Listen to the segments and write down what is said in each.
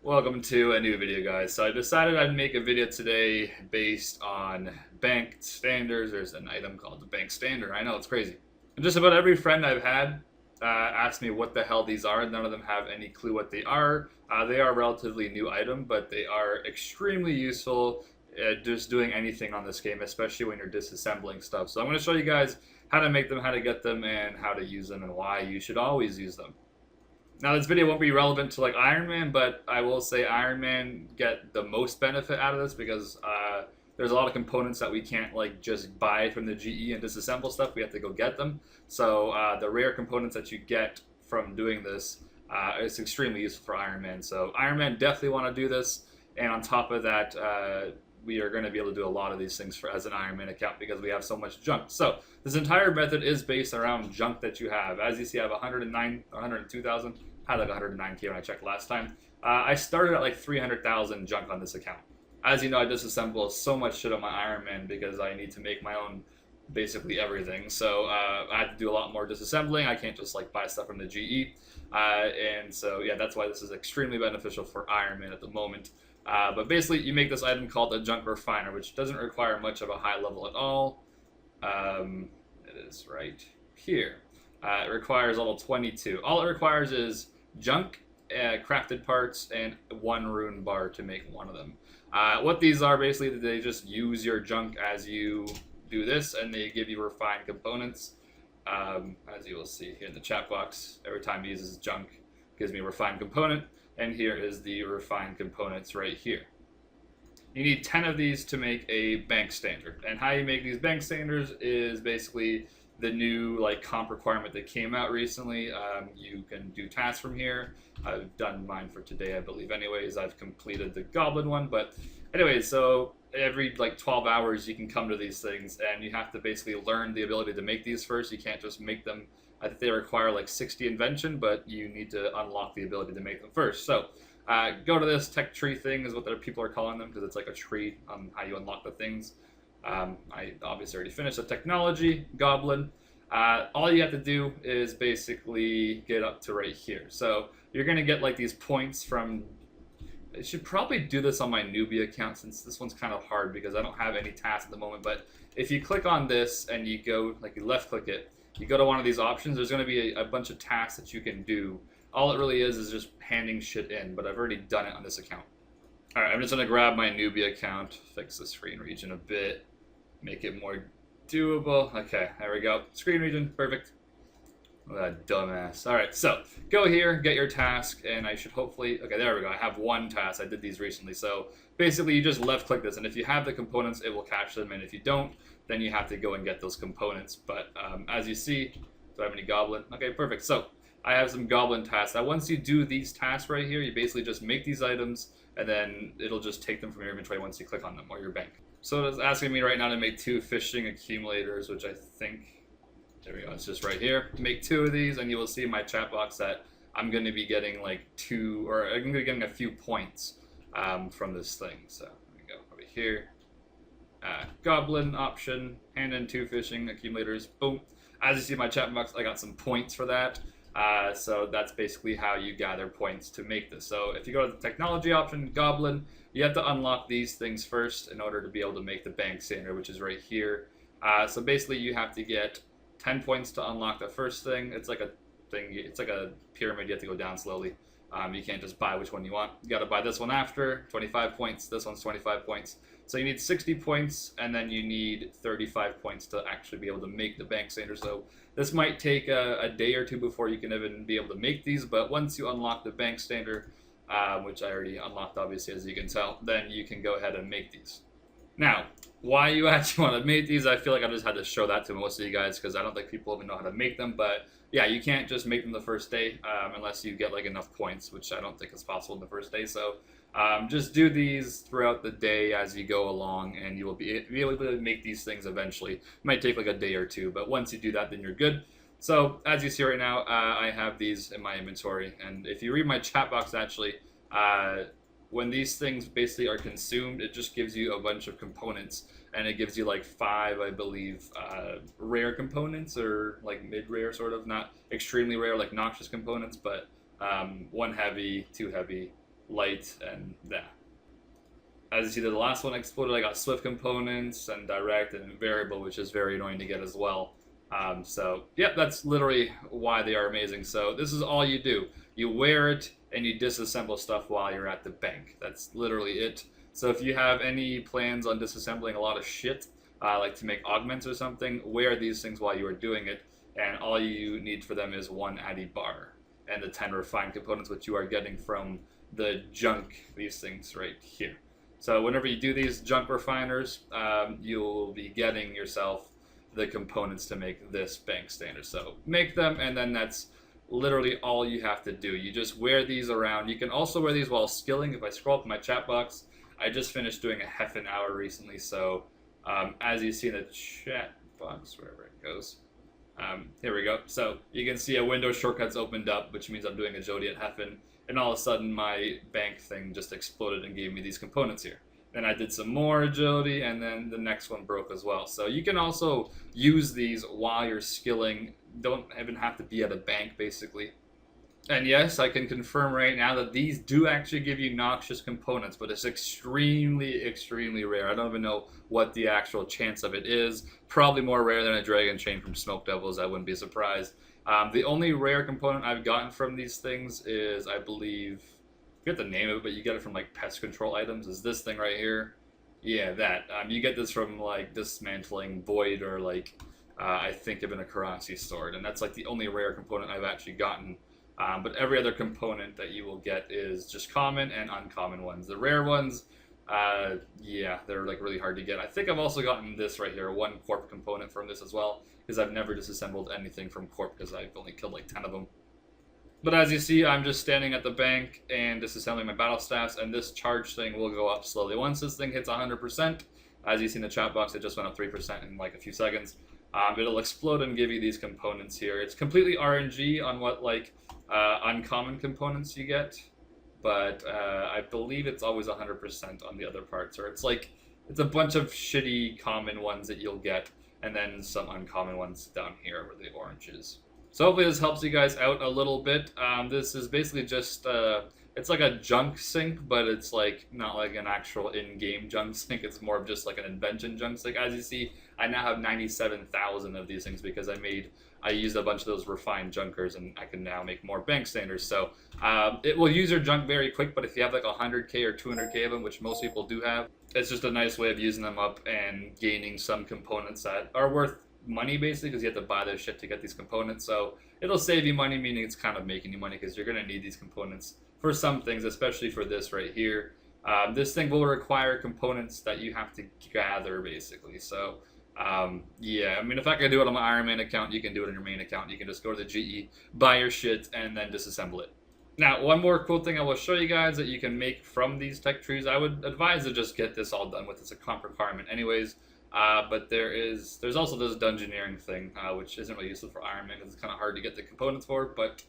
Welcome to a new video, guys. So I decided I'd make a video today based on bank standards. There's an item called the bank standard. I know, it's crazy. And just about every friend I've had asked me what the hell these are. None of them have any clue what they are. They are a relatively new item, but they are extremely useful at just doing anything on this game, especially when you're disassembling stuff. So I'm going to show you guys how to make them, how to get them, and how to use them, and why you should always use them. Now, this video won't be relevant to like Iron Man, but I will say Iron Man get the most benefit out of this because there's a lot of components that we can't like just buy from the GE and disassemble stuff. We have to go get them. So the rare components that you get from doing this is extremely useful for Iron Man. So Iron Man definitely want to do this, and on top of that, we are going to be able to do a lot of these things as an Iron Man account because we have so much junk. So this entire method is based around junk that you have. As you see, I have 102,000. I had like 109k when I checked last time. I started at like 300,000 junk on this account. As you know, I disassemble so much shit on my Iron Man because I need to make my own basically everything. So I had to do a lot more disassembling. I can't just like buy stuff from the GE. And so yeah, that's why this is extremely beneficial for Iron Man at the moment. But basically, you make this item called a junk refiner, which doesn't require much of a high level at all. It is right here. It requires level 22. All it requires is junk, crafted parts, and one rune bar to make one of them. What these are, basically, they just use your junk as you do this, and they give you refined components. As you will see here in the chat box, every time he uses junk, it gives me a refined component. And here is the refined components right here. You need 10 of these to make a bank standard. And how you make these bank standards is basically the new like comp requirement that came out recently. You can do tasks from here. I've done mine for today, I believe. Anyways, I've completed the goblin one. But anyways, so every like 12 hours you can come to these things, and you have to basically learn the ability to make these first. You can't just make them. I think they require like 60 invention, but you need to unlock the ability to make them first. So go to this tech tree thing is what the people are calling them, because it's like a tree on how you unlock the things. I obviously already finished the technology, goblin. All you have to do is basically get up to right here. So you're going to get like these points from... I should probably do this on my newbie account since this one's kind of hard because I don't have any tasks at the moment. But if you click on this and you go, like you left click it, you go to one of these options, there's going to be a bunch of tasks that you can do. All it really is just handing shit in, but I've already done it on this account. Alright, I'm just going to grab my newbie account, fix the screen region a bit, make it more doable. Okay, there we go. Screen region, perfect. Look at that dumbass. Alright, so go here, get your task, and I should hopefully... Okay, there we go. I have one task. I did these recently. So basically, you just left click this, and if you have the components, it will catch them, and if you don't, then you have to go and get those components. But as you see, do I have any goblin? Okay, perfect. So I have some goblin tasks. Now, once you do these tasks right here, you basically just make these items, and then it'll just take them from your inventory once you click on them, or your bank. So it's asking me right now to make 2 fishing accumulators, which I think, there we go, it's just right here. Make 2 of these, and you will see in my chat box that I'm going to be getting like 2, or I'm going to be getting a few points from this thing. So there we go, over here. Goblin option, hand in 2 fishing accumulators, boom. As you see in my chat box, I got some points for that. So that's basically how you gather points to make this. So if you go to the technology option, goblin, you have to unlock these things first in order to be able to make the bank standard, which is right here. So basically you have to get 10 points to unlock the first thing. It's like a thing, it's like a pyramid, you have to go down slowly. You can't just buy which one you want. You got to buy this one after, 25 points. This one's 25 points. So you need 60 points, and then you need 35 points to actually be able to make the bank standard. So this might take a day or 2 before you can even be able to make these, but once you unlock the bank standard, which I already unlocked obviously as you can tell, then you can go ahead and make these. Now, why you actually want to make these, I feel like I just had to show that to most of you guys because I don't think people even know how to make them, but yeah, you can't just make them the first day unless you get like enough points, which I don't think is possible in the first day. So just do these throughout the day as you go along, and you will be able to make these things eventually. It might take like a day or 2, but once you do that, then you're good. So as you see right now, I have these in my inventory, and if you read my chat box actually, when these things basically are consumed, it just gives you a bunch of components, and it gives you like 5, I believe, rare components, or like mid-rare sort of, not extremely rare like noxious components, but 1 heavy, 2 heavy, light, and yeah. As you see, the last one exploded. I got Swift components and direct and variable, which is very annoying to get as well. So, yeah, that's literally why they are amazing. So this is all you do. You wear it and you disassemble stuff while you're at the bank. That's literally it. So if you have any plans on disassembling a lot of shit, like to make augments or something, wear these things while you are doing it. And all you need for them is 1 Addy bar and the 10 refined components, which you are getting from the junk, these things right here. So whenever you do these junk refiners, you'll be getting yourself the components to make this bank standard. So make them, and then that's literally all you have to do. You just wear these around. You can also wear these while skilling. If I scroll up my chat box, I just finished doing a Heffen hour recently. So as you see in the chat box, wherever it goes, here we go. So you can see a window shortcuts opened up, which means I'm doing agility at Heffen. And all of a sudden, my bank thing just exploded and gave me these components here. Then I did some more agility, and then the next one broke as well. So you can also use these while you're skilling. Don't even have to be at a bank, basically. And yes, I can confirm right now that these do actually give you noxious components, but it's extremely, extremely rare. I don't even know what the actual chance of it is. Probably more rare than a dragon chain from Smoke Devils. I wouldn't be surprised. The only rare component I've gotten from these things is, I believe, I forget the name of it, but you get it from like pest control items, is this thing right here. Yeah, that. You get this from like dismantling Void or like, I think of an Akarasi sword, and that's like the only rare component I've actually gotten. But every other component that you will get is just common and uncommon ones. The rare ones, yeah, they're like really hard to get. I think I've also gotten this right here, 1 Corp component from this as well, because I've never disassembled anything from Corp because I've only killed like 10 of them. But as you see, I'm just standing at the bank and disassembling my battle staffs, and this charge thing will go up slowly. Once this thing hits 100%, as you see in the chat box, it just went up 3% in like a few seconds. It'll explode and give you these components here. It's completely RNG on what like uncommon components you get, but I believe it's always 100% on the other parts, or it's like it's a bunch of shitty common ones that you'll get, and then some uncommon ones down here where the orange is. So hopefully this helps you guys out a little bit. This is basically just it's like a junk sink, but it's like not like an actual in-game junk sink. It's more of just like an invention junk sink. As you see, I now have 97,000 of these things because I used a bunch of those refined junkers, and I can now make more bank standards. So it will use your junk very quick, but if you have like 100k or 200k of them, which most people do have, it's just a nice way of using them up and gaining some components that are worth money, basically, because you have to buy this shit to get these components. So it'll save you money, meaning it's kind of making you money because you're going to need these components for some things, especially for this right here. This thing will require components that you have to gather, basically. So yeah, I mean, if I could do it on my Iron Man account, you can do it on your main account. You can just go to the GE, buy your shit, and then disassemble it. Now, one more cool thing I will show you guys that you can make from these tech trees. I would advise to just get this all done with. It's a comp requirement anyways. But there's also this dungeoneering thing, which isn't really useful for Iron Man because it's kind of hard to get the components for. But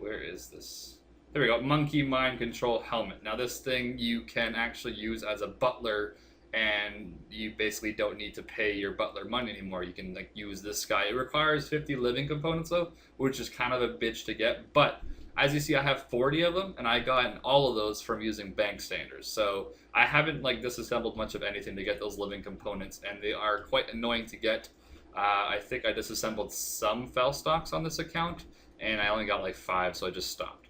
where is this? There we go. Monkey Mind Control Helmet. Now this thing you can actually use as a butler, and you basically don't need to pay your butler money anymore. You can like use this guy. It requires 50 living components though, which is kind of a bitch to get. But as you see, I have 40 of them, and I got all of those from using bank standards. So I haven't like disassembled much of anything to get those living components, and they are quite annoying to get. I think I disassembled some fell stocks on this account, and I only got like 5, so I just stopped.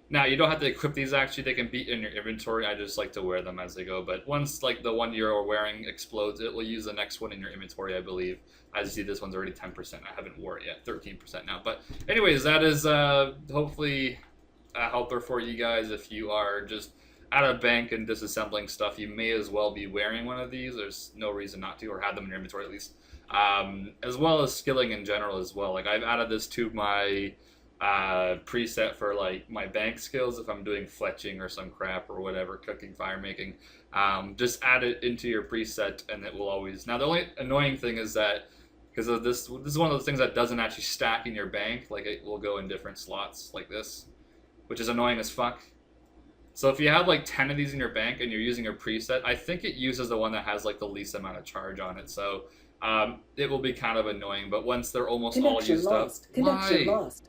Now, you don't have to equip these, actually. They can be in your inventory. I just like to wear them as they go. But once like the one you're wearing explodes, it will use the next one in your inventory, I believe. As you see, this one's already 10%. I haven't wore it yet, 13% now. But anyways, that is hopefully a helper for you guys. If you are just at a bank and disassembling stuff, you may as well be wearing one of these. There's no reason not to, or have them in your inventory at least. As well as skilling in general as well. Like I've added this to my preset for like my bank skills if I'm doing fletching or some crap or whatever, cooking, fire making. Just add it into your preset and it will always. Now the only annoying thing is that because of this is one of those things that doesn't actually stack in your bank. Like it will go in different slots like this, which is annoying as fuck. So if you have like 10 of these in your bank and you're using your preset, I think it uses the one that has like the least amount of charge on it. So it will be kind of annoying. But once they're almost all used up, Connection lost.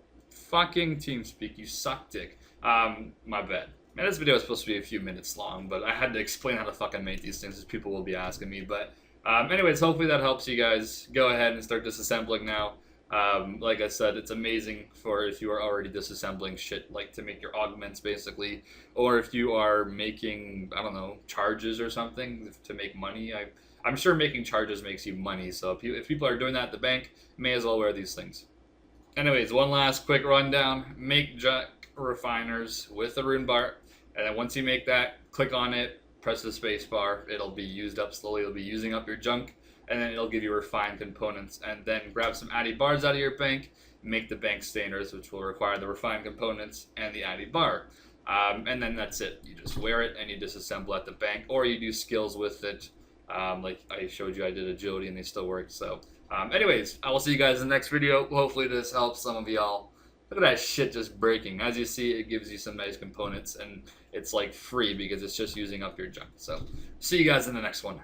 fucking TeamSpeak, you suck dick. My bad. Man, this video is supposed to be a few minutes long, but I had to explain how to fucking make these things, as people will be asking me. But anyways, hopefully that helps you guys. Go ahead and start disassembling now. Like I said, it's amazing for if you are already disassembling shit, like to make your augments basically, or if you are making, I don't know, charges or something to make money. I'm sure making charges makes you money, so if people are doing that at the bank, may as well wear these things. Anyways, one last quick rundown. Make junk refiners with the rune bar, and then once you make that, click on it, press the space bar, it'll be used up slowly, it'll be using up your junk, and then it'll give you refined components. And then grab some addy bars out of your bank, make the bank standards, which will require the refined components and the addy bar. And then that's it. You just wear it and you disassemble at the bank, or you do skills with it. Like I showed you, I did agility and they still work. So anyways, I will see you guys in the next video. Hopefully this helps some of y'all. Look at that shit just breaking. As you see, it gives you some nice components, and it's like free because it's just using up your junk. So see you guys in the next one.